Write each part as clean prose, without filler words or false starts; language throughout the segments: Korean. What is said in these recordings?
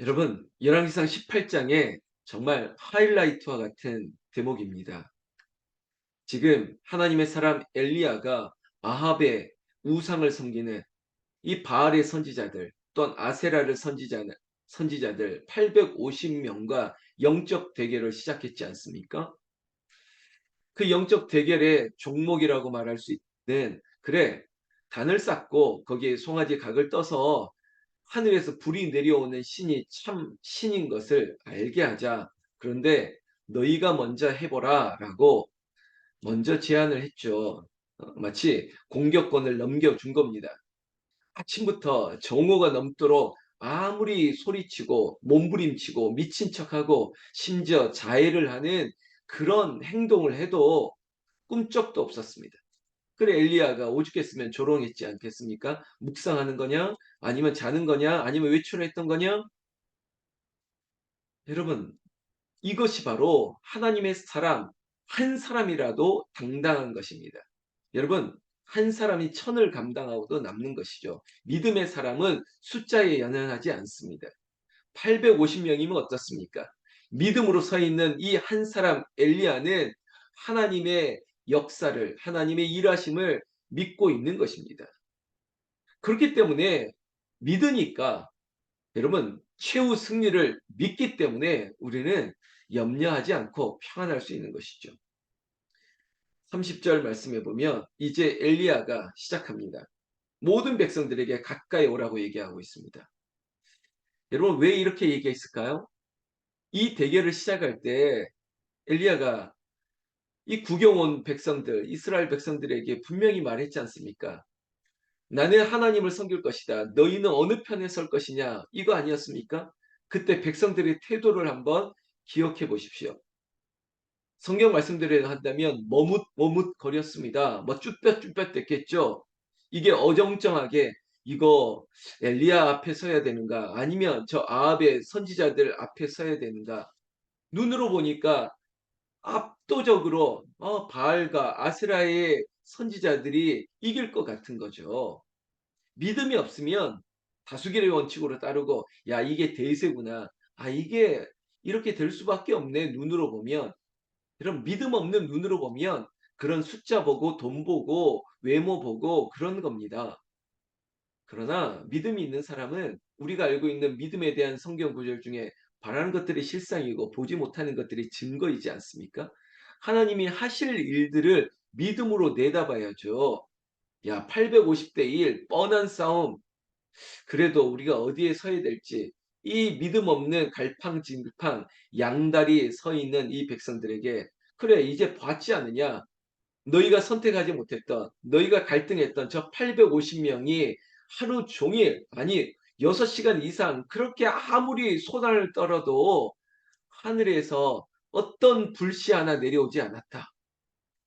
여러분, 열왕기상 18장에 정말 하이라이트와 같은 대목입니다. 지금 하나님의 사람 엘리야가 아합의 우상을 섬기는 이 바알의 선지자들 또는 아세라를 선지자들 850명과 영적 대결을 시작했지 않습니까? 그 영적 대결의 종목이라고 말할 수 있는, 그래, 단을 쌓고 거기에 송아지 각을 떠서 하늘에서 불이 내려오는 신이 참 신인 것을 알게 하자. 그런데 너희가 먼저 해보라 라고 먼저 제안을 했죠. 마치 공격권을 넘겨준 겁니다. 아침부터 정오가 넘도록 아무리 소리치고 몸부림치고 미친 척하고 심지어 자해를 하는 그런 행동을 해도 꿈쩍도 없었습니다. 그래 엘리야가 오죽했으면 조롱했지 않겠습니까? 묵상하는 거냐? 아니면 자는 거냐? 아니면 외출을 했던 거냐? 여러분, 이것이 바로 하나님의 사람 한 사람이라도 당당한 것입니다. 여러분, 한 사람이 천을 감당하고도 남는 것이죠. 믿음의 사람은 숫자에 연연하지 않습니다. 850명이면 어떻습니까? 믿음으로 서 있는 이 한 사람 엘리야는 하나님의 역사를, 하나님의 일하심을 믿고 있는 것입니다. 그렇기 때문에 믿으니까 여러분 최후 승리를 믿기 때문에 우리는 염려하지 않고 평안할 수 있는 것이죠. 30절 말씀해 보면 이제 엘리야가 시작합니다. 모든 백성들에게 가까이 오라고 얘기하고 있습니다. 여러분 왜 이렇게 얘기했을까요? 이 대결을 시작할 때 엘리야가 이 구경 온 백성들, 이스라엘 백성들에게 분명히 말했지 않습니까? 나는 하나님을 섬길 것이다. 너희는 어느 편에 설 것이냐? 이거 아니었습니까? 그때 백성들의 태도를 한번 기억해 보십시오. 성경 말씀대로 한다면 머뭇머뭇거렸습니다. 뭐 쭈뼛쭈뼛댔겠죠. 이게 어정쩡하게 이거 엘리야 앞에 서야 되는가? 아니면 저 아합의 선지자들 앞에 서야 되는가? 눈으로 보니까 압도적으로 바알과 아스라의 선지자들이 이길 것 같은 거죠. 믿음이 없으면 다수결의 원칙으로 따르고 야 이게 대세구나. 아 이게 이렇게 될 수밖에 없네. 눈으로 보면 이런 믿음 없는 눈으로 보면 그런 숫자 보고 돈 보고 외모 보고 그런 겁니다. 그러나 믿음이 있는 사람은 우리가 알고 있는 믿음에 대한 성경 구절 중에 바라는 것들이 실상이고 보지 못하는 것들이 증거이지 않습니까? 하나님이 하실 일들을 믿음으로 내다봐야죠. 야 850대 1 뻔한 싸움. 그래도 우리가 어디에 서야 될지 이 믿음 없는 갈팡질팡 양다리 서 있는 이 백성들에게 그래 이제 봤지 않느냐. 너희가 선택하지 못했던 너희가 갈등했던 저 850명이 하루 종일 아니 6시간 이상 그렇게 아무리 소란을 떨어도 하늘에서 어떤 불씨 하나 내려오지 않았다.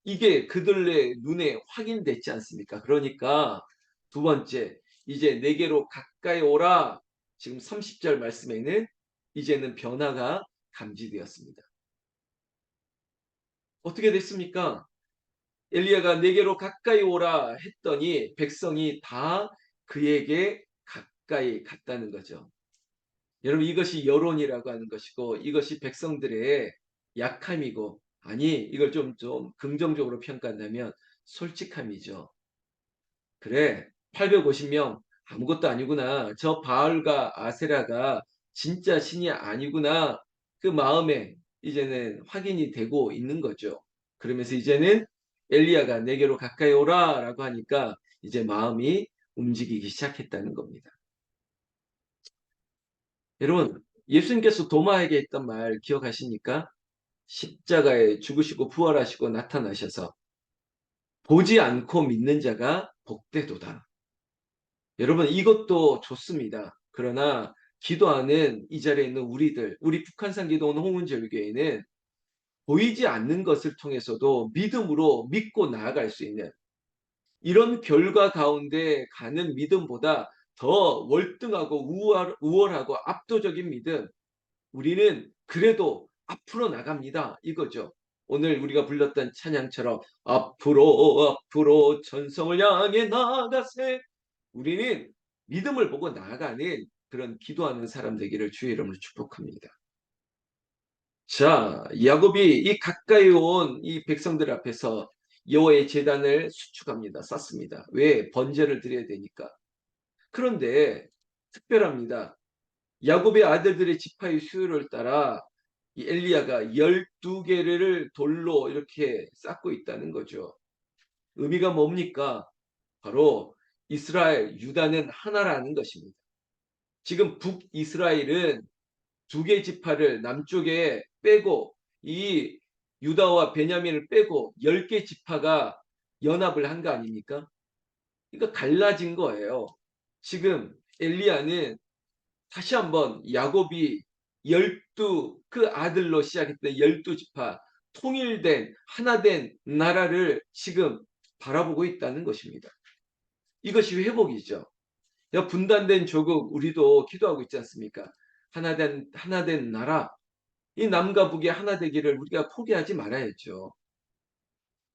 이게 그들의 눈에 확인됐지 않습니까? 그러니까 두 번째, 이제 내게로 가까이 오라. 지금 30절 말씀에는 이제는 변화가 감지되었습니다. 어떻게 됐습니까? 엘리야가 내게로 가까이 오라 했더니 백성이 다 그에게 가까이 갔다는 거죠. 여러분 이것이 여론이라고 하는 것이고 이것이 백성들의 약함이고 아니 이걸 좀 긍정적으로 평가한다면 솔직함이죠. 그래 850명 아무것도 아니구나. 저 바알과 아세라가 진짜 신이 아니구나. 그 마음에 이제는 확인이 되고 있는 거죠. 그러면서 이제는 엘리야가 내게로 가까이 오라라고 하니까 이제 마음이 움직이기 시작했다는 겁니다. 여러분 예수님께서 도마에게 했던 말 기억하십니까? 십자가에 죽으시고 부활하시고 나타나셔서 보지 않고 믿는 자가 복되도다. 여러분 이것도 좋습니다. 그러나 기도하는 이 자리에 있는 우리들, 우리 북한산 기도원 홍은절교회는 보이지 않는 것을 통해서도 믿음으로 믿고 나아갈 수 있는 이런 결과 가운데 가는 믿음보다 더 월등하고 우월하고 압도적인 믿음, 우리는 그래도 앞으로 나갑니다. 이거죠. 오늘 우리가 불렀던 찬양처럼 앞으로 전성을 향해 나아가세. 우리는 믿음을 보고 나아가는 그런 기도하는 사람 되기를 주의 이름으로 축복합니다. 자, 야곱이 이 가까이 온 이 백성들 앞에서 여호와의 제단을 수축합니다. 쌓습니다. 왜? 번제를 드려야 되니까. 그런데 특별합니다. 야곱의 아들들의 지파의 수요를 따라 이 엘리야가 12개를 돌로 이렇게 쌓고 있다는 거죠. 의미가 뭡니까? 바로 이스라엘, 유다는 하나라는 것입니다. 지금 북이스라엘은 두 개 지파를 남쪽에 빼고 이 유다와 베냐민을 빼고 10개 지파가 연합을 한 거 아닙니까? 그러니까 갈라진 거예요. 지금 엘리야는 다시 한번 야곱이 12 그 아들로 시작했던 12지파 통일된 하나된 나라를 지금 바라보고 있다는 것입니다. 이것이 회복이죠. 분단된 조국 우리도 기도하고 있지 않습니까? 하나된 나라, 이 남과 북이 하나 되기를 우리가 포기하지 말아야죠.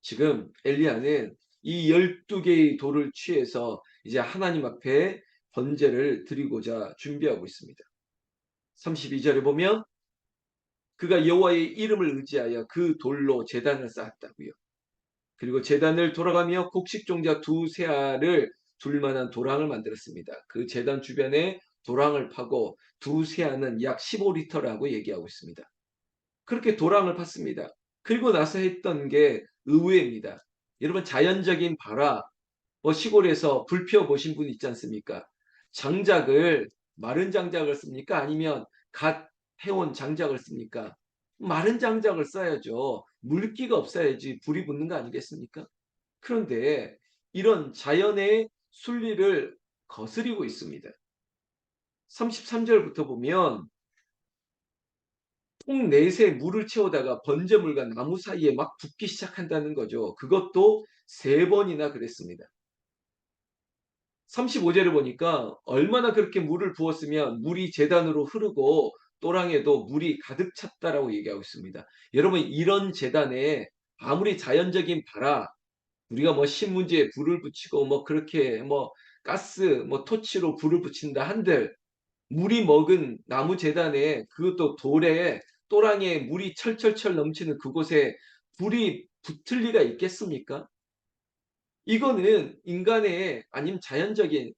지금 엘리야는 이 12개의 돌을 취해서 이제 하나님 앞에 번제를 드리고자 준비하고 있습니다. 32절에 보면 그가 여호와의 이름을 의지하여 그 돌로 제단을 쌓았다고요. 그리고 제단을 돌아가며 곡식종자 두세 알을 둘 만한 도랑을 만들었습니다. 그 제단 주변에 도랑을 파고 두세 알은 약 15리터라고 얘기하고 있습니다. 그렇게 도랑을 팠습니다. 그리고 나서 했던 게 의외입니다. 여러분 자연적인 발화, 시골에서 불 피워 보신 분 있지 않습니까? 장작을 마른 장작을 씁니까? 아니면 갓 해온 장작을 씁니까? 마른 장작을 써야죠. 물기가 없어야지 불이 붙는 거 아니겠습니까? 그런데 이런 자연의 순리를 거스리고 있습니다. 33절부터 보면 통 넷에 물을 채우다가 번제물과 나무 사이에 막 붓기 시작한다는 거죠. 그것도 3번이나 그랬습니다. 35절을 보니까 얼마나 그렇게 물을 부었으면 물이 제단으로 흐르고 또랑에도 물이 가득 찼다라고 얘기하고 있습니다. 여러분 이런 제단에 아무리 자연적인 발화, 우리가 신문지에 불을 붙이고 그렇게 가스 토치로 불을 붙인다 한들 물이 먹은 나무 제단에 그것도 돌에 또랑에 물이 철철철 넘치는 그곳에 불이 붙을 리가 있겠습니까? 이거는 인간의 아니면 자연적인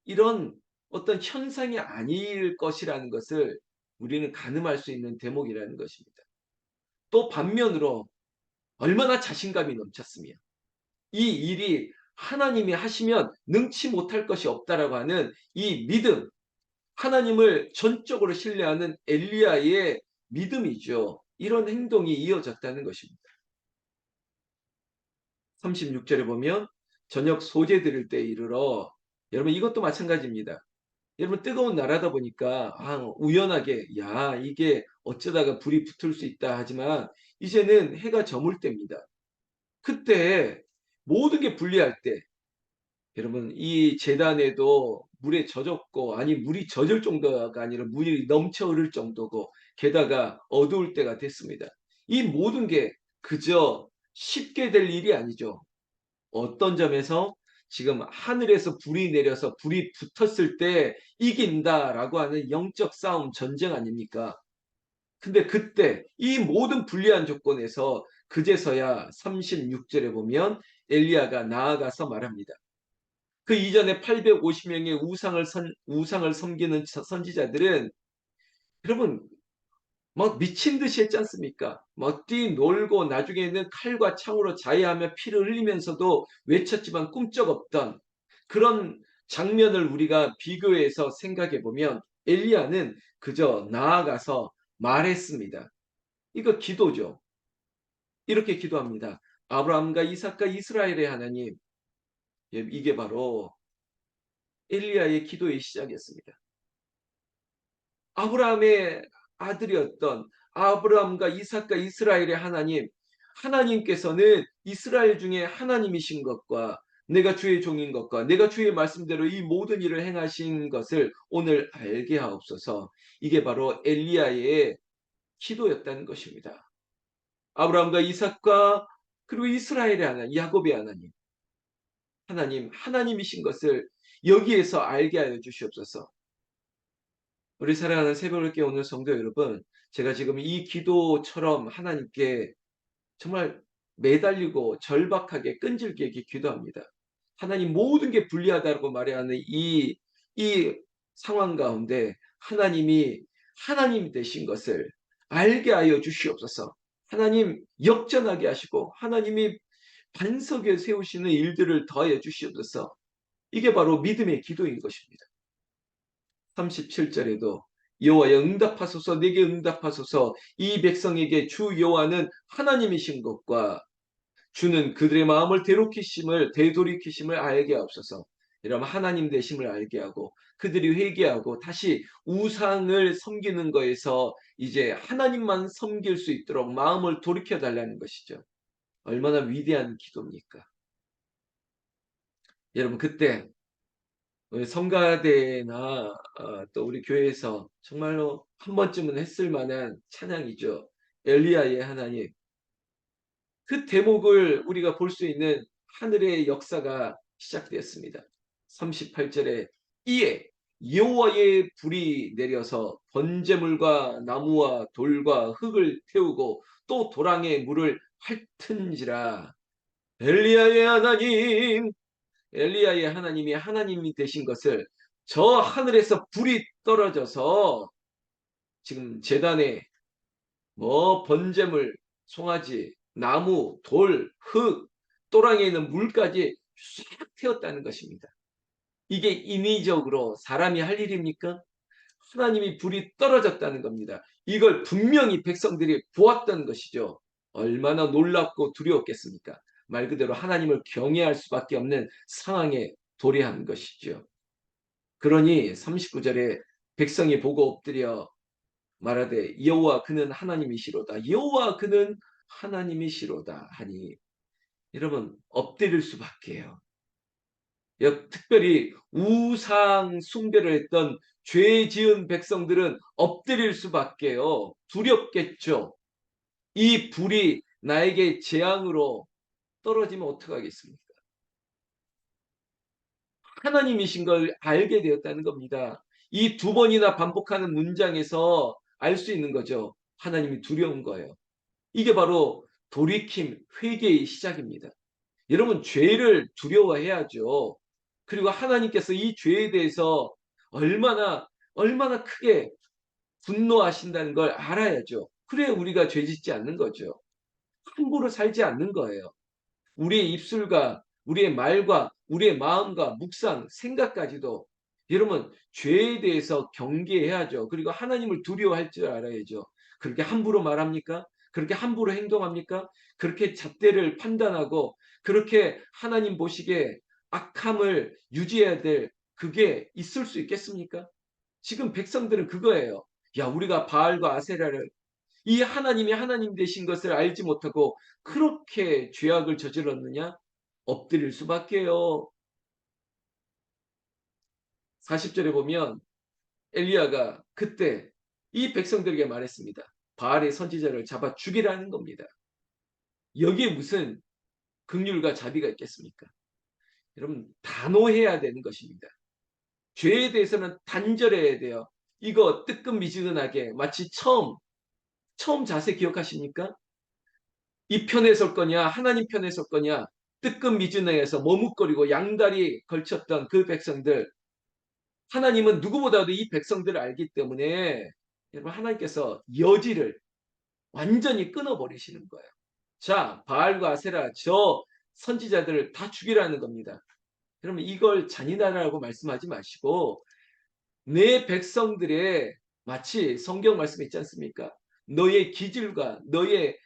이런 어떤 현상이 아닐 것이라는 것을 우리는 가늠할 수 있는 대목이라는 것입니다. 또 반면으로 얼마나 자신감이 넘쳤으며 이 일이 하나님이 하시면 능치 못할 것이 없다라고 하는 이 믿음, 하나님을 전적으로 신뢰하는 엘리야의 믿음이죠. 이런 행동이 이어졌다는 것입니다. 36절에 보면 저녁 소재 드릴 때 이르러 여러분 이것도 마찬가지입니다. 여러분 뜨거운 나라다 보니까 우연하게 이게 어쩌다가 불이 붙을 수 있다 하지만 이제는 해가 저물 때입니다. 그때 모든 게 분리할 때 여러분 이 제단에도 물에 젖었고 아니 물이 젖을 정도가 아니라 물이 넘쳐 흐를 정도고 게다가 어두울 때가 됐습니다. 이 모든 게 그저 쉽게 될 일이 아니죠. 어떤 점에서 지금 하늘에서 불이 내려서 불이 붙었을 때 이긴다라고 하는 영적 싸움 전쟁 아닙니까? 근데 그때 이 모든 불리한 조건에서 그제서야 36절에 보면 엘리야가 나아가서 말합니다. 그 이전에 850명의 우상을 섬기는 선지자들은 여러분 막 미친 듯이 했지 않습니까? 막 뛰놀고 나중에는 칼과 창으로 자해하며 피를 흘리면서도 외쳤지만 꿈쩍없던 그런 장면을 우리가 비교해서 생각해 보면 엘리야는 그저 나아가서 말했습니다. 이거 기도죠. 이렇게 기도합니다. 아브라함과 이삭과 이스라엘의 하나님, 이게 바로 엘리야의 기도의 시작이었습니다. 아브라함의 아들이었던 아브라함과 이삭과 이스라엘의 하나님, 하나님께서는 이스라엘 중에 하나님이신 것과 내가 주의 종인 것과 내가 주의 말씀대로 이 모든 일을 행하신 것을 오늘 알게 하옵소서. 이게 바로 엘리야의 기도였다는 것입니다. 아브라함과 이삭과 그리고 이스라엘의 하나님, 야곱의 하나님, 하나님이신 것을 여기에서 알게 하여 주시옵소서. 우리 사랑하는 새벽을 깨우는 성도 여러분, 제가 지금 이 기도처럼 하나님께 정말 매달리고 절박하게 끈질기게 기도합니다. 하나님 모든 게 불리하다고 말하는 이 상황 가운데 하나님이 하나님 되신 것을 알게 하여 주시옵소서. 하나님 역전하게 하시고 하나님이 반석에 세우시는 일들을 더하여 주시옵소서. 이게 바로 믿음의 기도인 것입니다. 37절에도 여호와여 응답하소서 내게 응답하소서 이 백성에게 주 여호와는 하나님이신 것과 주는 그들의 마음을 되돌이키심을 알게 하옵소서. 이러면 하나님 되심을 알게 하고 그들이 회개하고 다시 우상을 섬기는 거에서 이제 하나님만 섬길 수 있도록 마음을 돌이켜 달라는 것이죠. 얼마나 위대한 기도입니까? 여러분 그때 우리 성가대나 또 우리 교회에서 정말로 한 번쯤은 했을 만한 찬양이죠. 엘리야의 하나님. 그 대목을 우리가 볼 수 있는 하늘의 역사가 시작되었습니다. 38절에 이에 여호와의 불이 내려서 번제물과 나무와 돌과 흙을 태우고 또 도랑의 물을 핥은지라. 엘리야의 하나님, 엘리야의 하나님이 하나님이 되신 것을 저 하늘에서 불이 떨어져서 지금 제단에 뭐 번제물, 송아지, 나무, 돌, 흙, 또랑에 있는 물까지 싹 태웠다는 것입니다. 이게 인위적으로 사람이 할 일입니까? 하나님이 불이 떨어졌다는 겁니다. 이걸 분명히 백성들이 보았던 것이죠. 얼마나 놀랍고 두려웠겠습니까? 말 그대로 하나님을 경외할 수밖에 없는 상황에 도래한 것이죠. 그러니 39절에 백성이 보고 엎드려 말하되 여호와 그는 하나님이시로다. 여호와 그는 하나님이시로다 하니 여러분 엎드릴 수밖에요. 특별히 우상 숭배를 했던 죄 지은 백성들은 엎드릴 수밖에요. 두렵겠죠. 이 불이 나에게 재앙으로 떨어지면 어떡하겠습니까? 하나님이신 걸 알게 되었다는 겁니다. 이 두 번이나 반복하는 문장에서 알 수 있는 거죠. 하나님이 두려운 거예요. 이게 바로 돌이킴, 회개의 시작입니다. 여러분 죄를 두려워해야죠. 그리고 하나님께서 이 죄에 대해서 얼마나 크게 분노하신다는 걸 알아야죠. 그래야 우리가 죄 짓지 않는 거죠. 함부로 살지 않는 거예요. 우리의 입술과 우리의 말과 우리의 마음과 묵상, 생각까지도 여러분 죄에 대해서 경계해야죠. 그리고 하나님을 두려워할 줄 알아야죠. 그렇게 함부로 말합니까? 그렇게 함부로 행동합니까? 그렇게 잣대를 판단하고 그렇게 하나님 보시기에 악함을 유지해야 될 그게 있을 수 있겠습니까? 지금 백성들은 그거예요. 야, 우리가 바알과 아세라를 이 하나님이 하나님 되신 것을 알지 못하고 그렇게 죄악을 저질렀느냐? 엎드릴 수밖에요. 40절에 보면 엘리야가 그때 이 백성들에게 말했습니다. 바알의 선지자를 잡아 죽이라는 겁니다. 여기에 무슨 긍휼과 자비가 있겠습니까? 여러분 단호해야 되는 것입니다. 죄에 대해서는 단절해야 돼요. 이거 뜨끔미지근하게 마치 처음 자세 기억하십니까? 이 편에 설 거냐 하나님 편에 설 거냐 뜨끔미지근해서 머뭇거리고 양다리 걸쳤던 그 백성들 하나님은 누구보다도 이 백성들을 알기 때문에 여러분 하나님께서 여지를 완전히 끊어버리시는 거예요. 자 바알과 아세라 저 선지자들을 다 죽이라는 겁니다. 그러면 이걸 잔인하라고 말씀하지 마시고 내 백성들의 마치 성경 말씀에 있지 않습니까? 너의 기질과 너의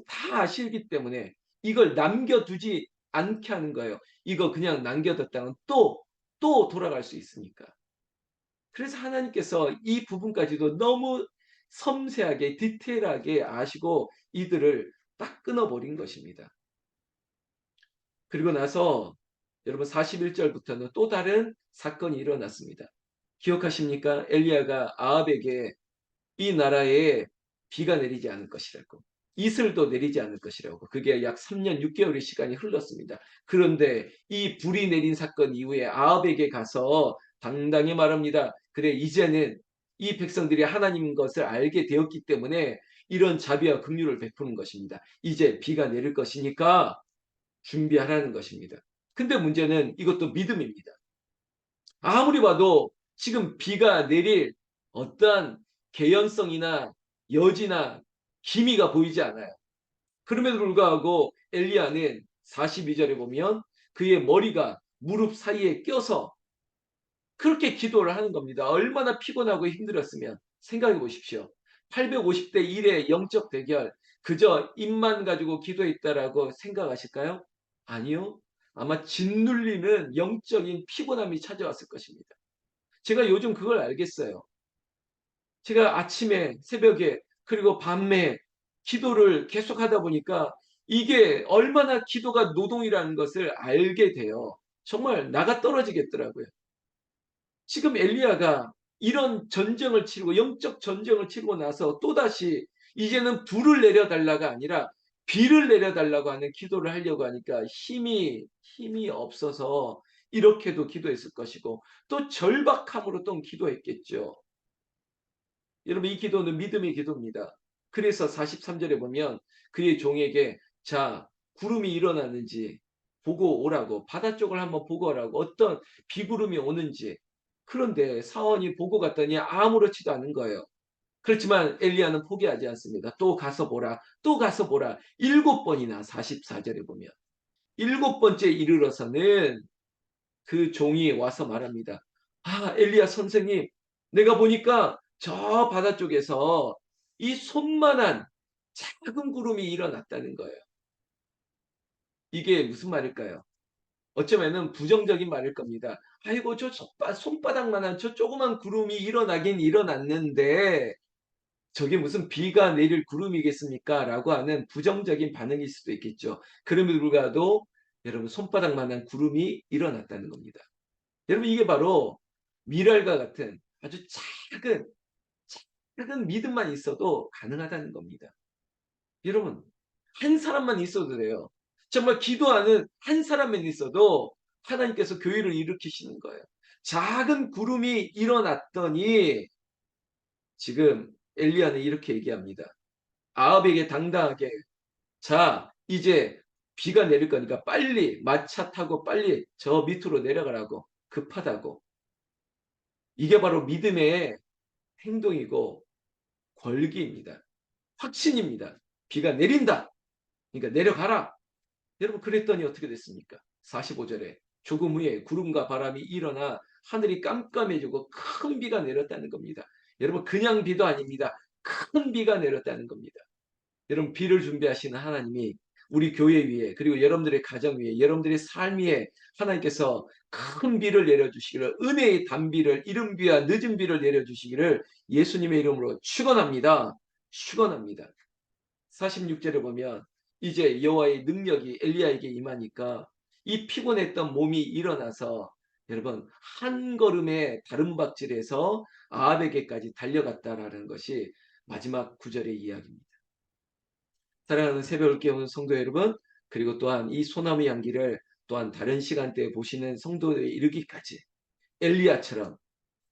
다 아시기 때문에 이걸 남겨두지 않게 하는 거예요. 이거 그냥 남겨뒀다면 또 돌아갈 수 있으니까. 그래서 하나님께서 이 부분까지도 너무 섬세하게 디테일하게 아시고 이들을 딱 끊어버린 것입니다. 그리고 나서 여러분 41절부터는 또 다른 사건이 일어났습니다. 기억하십니까? 엘리야가 아합에게 이 나라에 비가 내리지 않을 것이라고. 이슬도 내리지 않을 것이라고. 그게 약 3년 6개월의 시간이 흘렀습니다. 그런데 이 불이 내린 사건 이후에 아합에게 가서 당당히 말합니다. 그래 이제는 이 백성들이 하나님인 것을 알게 되었기 때문에 이런 자비와 긍휼을 베푸는 것입니다. 이제 비가 내릴 것이니까 준비하라는 것입니다. 근데 문제는 이것도 믿음입니다. 아무리 봐도 지금 비가 내릴 어떠한 개연성이나 여지나 기미가 보이지 않아요. 그럼에도 불구하고 엘리야는 42절에 보면 그의 머리가 무릎 사이에 껴서 그렇게 기도를 하는 겁니다. 얼마나 피곤하고 힘들었으면 생각해 보십시오. 850대 1의 영적 대결 그저 입만 가지고 기도했다라고 생각하실까요? 아니요. 아마 짓눌리는 영적인 피곤함이 찾아왔을 것입니다. 제가 요즘 그걸 알겠어요. 제가 아침에 새벽에 그리고 밤에 기도를 계속하다 보니까 이게 얼마나 기도가 노동이라는 것을 알게 돼요. 정말 나가 떨어지겠더라고요. 지금 엘리야가 이런 전쟁을 치르고 영적 전쟁을 치르고 나서 또다시 이제는 불을 내려달라가 아니라 비를 내려달라고 하는 기도를 하려고 하니까 힘이 없어서 이렇게도 기도했을 것이고 또 절박함으로 또 기도했겠죠. 여러분 이 기도는 믿음의 기도입니다. 그래서 43절에 보면 그의 종에게 자 구름이 일어났는지 보고 오라고 바다 쪽을 한번 보고 오라고 어떤 비구름이 오는지 그런데 사원이 보고 갔더니 아무렇지도 않은 거예요. 그렇지만 엘리야는 포기하지 않습니다. 또 가서 보라 또 가서 보라 7번이나 44절에 보면 7번째 이르러서는 그 종이 와서 말합니다. 아 엘리야 선생님 내가 보니까 저 바다 쪽에서 이 손만한 작은 구름이 일어났다는 거예요. 이게 무슨 말일까요? 어쩌면은 부정적인 말일 겁니다. 아이고 저 손바닥만한 저 조그만 구름이 일어나긴 일어났는데 저게 무슨 비가 내릴 구름이겠습니까? 라고 하는 부정적인 반응일 수도 있겠죠. 그럼에도 불구하고 여러분 손바닥만한 구름이 일어났다는 겁니다. 여러분 이게 바로 미랄과 같은 아주 작은 믿음만 있어도 가능하다는 겁니다. 여러분 한 사람만 있어도 돼요. 정말 기도하는 한 사람만 있어도 하나님께서 교회를 일으키시는 거예요. 작은 구름이 일어났더니 지금 엘리야는 이렇게 얘기합니다. 아합에게 당당하게 자 이제 비가 내릴 거니까 빨리 마차 타고 빨리 저 밑으로 내려가라고 급하다고. 이게 바로 믿음의 행동이고 권기입니다. 확신입니다. 비가 내린다. 그러니까 내려가라. 여러분 그랬더니 어떻게 됐습니까? 45절에 조금 후에 구름과 바람이 일어나 하늘이 깜깜해지고 큰 비가 내렸다는 겁니다. 여러분 그냥 비도 아닙니다. 큰 비가 내렸다는 겁니다. 여러분 비를 준비하시는 하나님이 우리 교회 위에 그리고 여러분들의 가정 위에 여러분들의 삶 위에 하나님께서 큰 비를 내려주시기를 은혜의 단비를 이른 비와 늦은 비를 내려주시기를 예수님의 이름으로 축원합니다. 축원합니다. 46절에 보면 이제 여호와의 능력이 엘리야에게 임하니까 이 피곤했던 몸이 일어나서 여러분 한 걸음에 다른 박질에서 아합에게까지 달려갔다라는 것이 마지막 구절의 이야기입니다. 사랑하는 새벽을 깨우는 성도 여러분 그리고 또한 이 소나무 향기를 또한 다른 시간대에 보시는 성도에 이르기까지 엘리야처럼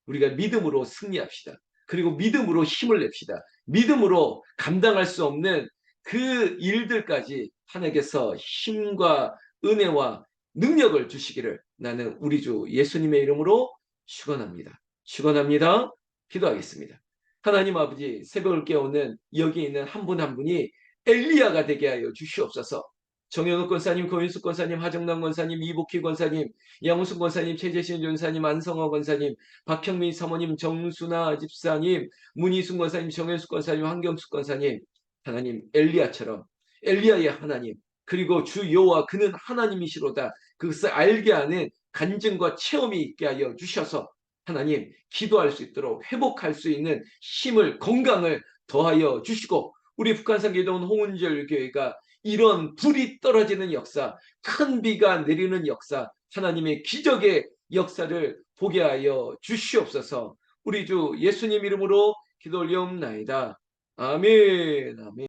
우리가 믿음으로 승리합시다. 그리고 믿음으로 힘을 냅시다. 믿음으로 감당할 수 없는 그 일들까지 하나님께서 힘과 은혜와 능력을 주시기를 나는 우리 주 예수님의 이름으로 축원합니다. 축원합니다. 기도하겠습니다. 하나님 아버지 새벽을 깨우는 여기 있는 한 분 한 분이 엘리야가 되게 하여 주시옵소서. 정현욱 권사님, 고윤숙 권사님, 하정남 권사님, 이복희 권사님, 양우순 권사님, 최재신 전사님, 안성호 권사님, 박형민 사모님, 정순아 집사님, 문희순 권사님, 정현숙 권사님, 황경숙 권사님, 하나님 엘리야처럼 엘리야의 하나님 그리고 주 여호와 그는 하나님이시로다 그것을 알게 하는 간증과 체험이 있게 하여 주셔서 하나님 기도할 수 있도록 회복할 수 있는 힘을 건강을 더하여 주시고 우리 북한산 기도원 홍은절 교회가 이런 불이 떨어지는 역사 큰 비가 내리는 역사 하나님의 기적의 역사를 보게 하여 주시옵소서. 우리 주 예수님 이름으로 기도 올리옵나이다. 아멘. 아멘.